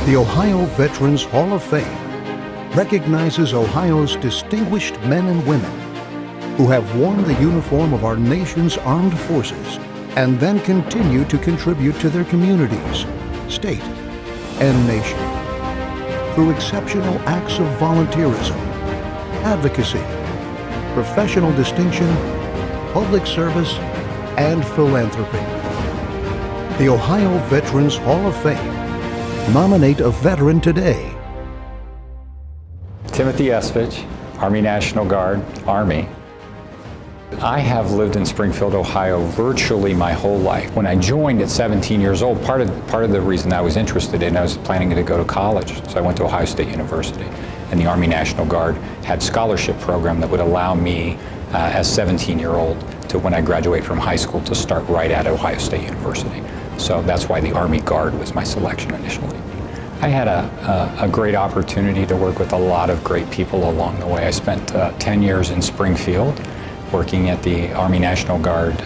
The Ohio Veterans Hall of Fame recognizes Ohio's distinguished men and women who have worn the uniform of our nation's armed forces and then continue to contribute to their communities, state, and nation through exceptional acts of volunteerism, advocacy, professional distinction, public service, and philanthropy. The Ohio Veterans Hall of Fame. Nominate a veteran today. Timothy Espich, Army National Guard, Army. I have lived in Springfield, Ohio virtually my whole life. When I joined at 17 years old, part of the reason I was interested in, I was planning to go to college. So I went to Ohio State University, and the Army National Guard had a scholarship program that would allow me as 17-year-old to, when I graduate from high school, to start right at Ohio State University. So that's why the Army Guard was my selection initially. I had a great opportunity to work with a lot of great people along the way. I spent 10 years in Springfield working at the Army National Guard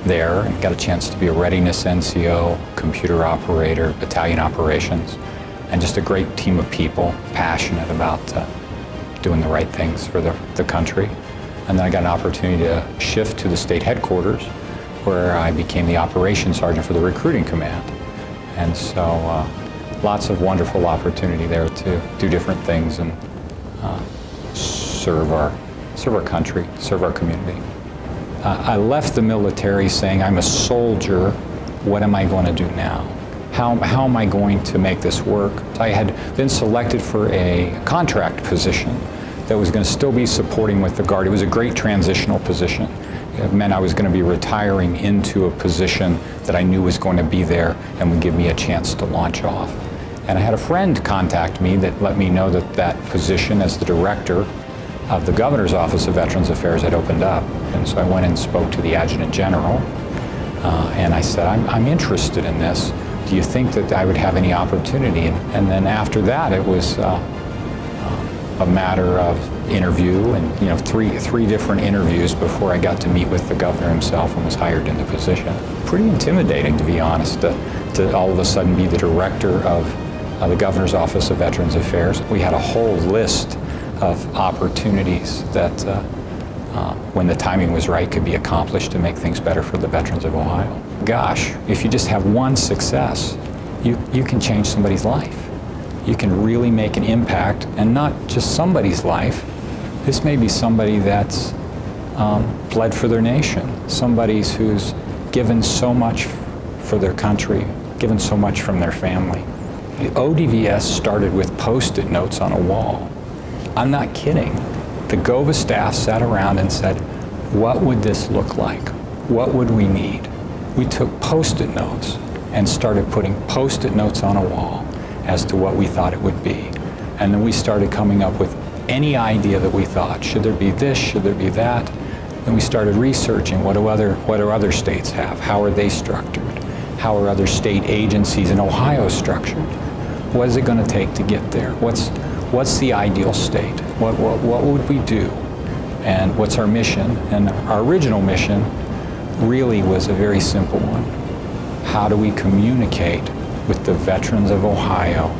there, and got a chance to be a readiness NCO, computer operator, battalion operations, and just a great team of people, passionate about doing the right things for the country. And then I got an opportunity to shift to the state headquarters, where I became the operations sergeant for the recruiting command. And so lots of wonderful opportunity there to do different things and serve our country, serve our community. I left the military saying, I'm a soldier, what am I going to do now? How am I going to make this work? I had been selected for a contract position that was going to still be supporting with the Guard. It was a great transitional position. It meant I was going to be retiring into a position that I knew was going to be there and would give me a chance to launch off. And I had a friend contact me that let me know that that position as the director of the Governor's Office of Veterans Affairs had opened up. And so I went and spoke to the Adjutant General, and I said, I'm interested in this. Do you think that I would have any opportunity? And then after that, it was a matter of interview, and three different interviews before I got to meet with the governor himself and was hired in the position. Pretty intimidating, to be honest, to all of a sudden be the director of the Governor's Office of Veterans Affairs. We had a whole list of opportunities that, when the timing was right, could be accomplished to make things better for the veterans of Ohio. Gosh, if you just have one success, you can change somebody's life. You can really make an impact, and not just somebody's life. This may be somebody that's bled for their nation, somebody who's given so much for their country, given so much from their family. The ODVS started with Post-it notes on a wall. I'm not kidding. The GOVA staff sat around and said, what would this look like? What would we need? We took Post-it notes and started putting Post-it notes on a wall as to what we thought it would be. And then we started coming up with any idea that we thought. Should there be this? Should there be that? Then we started researching what do other states have? How are they structured? How are other state agencies in Ohio structured? What is it going to take to get there? What's the ideal state? What would we do? And what's our mission? And our original mission really was a very simple one. How do we communicate with the veterans of Ohio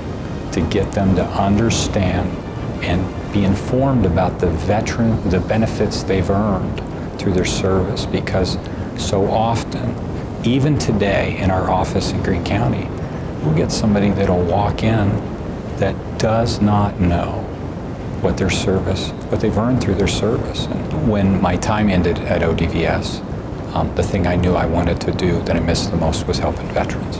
to get them to understand and be informed about the benefits they've earned through their service? Because so often, even today in our office in Greene County, we'll get somebody that'll walk in that does not know what they've earned through their service. And when my time ended at ODVS, the thing I knew I wanted to do that I missed the most was helping veterans.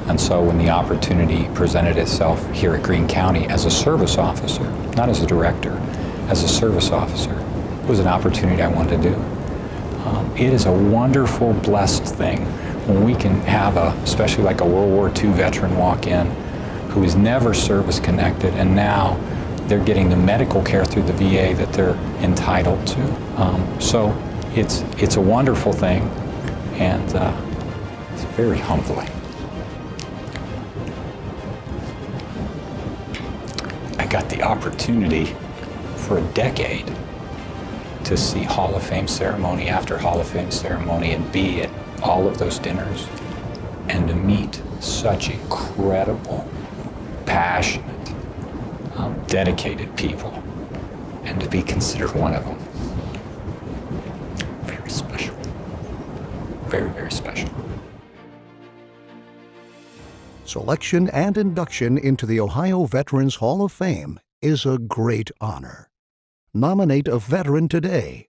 And so when the opportunity presented itself here at Greene County as a service officer, not as a director, as a service officer, it was an opportunity I wanted to do. It is a wonderful, blessed thing when we can have especially like a World War II veteran walk in who is never service connected, and now they're getting the medical care through the VA that they're entitled to. So it's a wonderful thing, and it's very humbling. I got the opportunity for a decade to see Hall of Fame ceremony after Hall of Fame ceremony and be at all of those dinners and to meet such incredible, passionate, dedicated people, and to be considered one of them. Very special. Very, very special. Selection and induction into the Ohio Veterans Hall of Fame is a great honor. Nominate a veteran today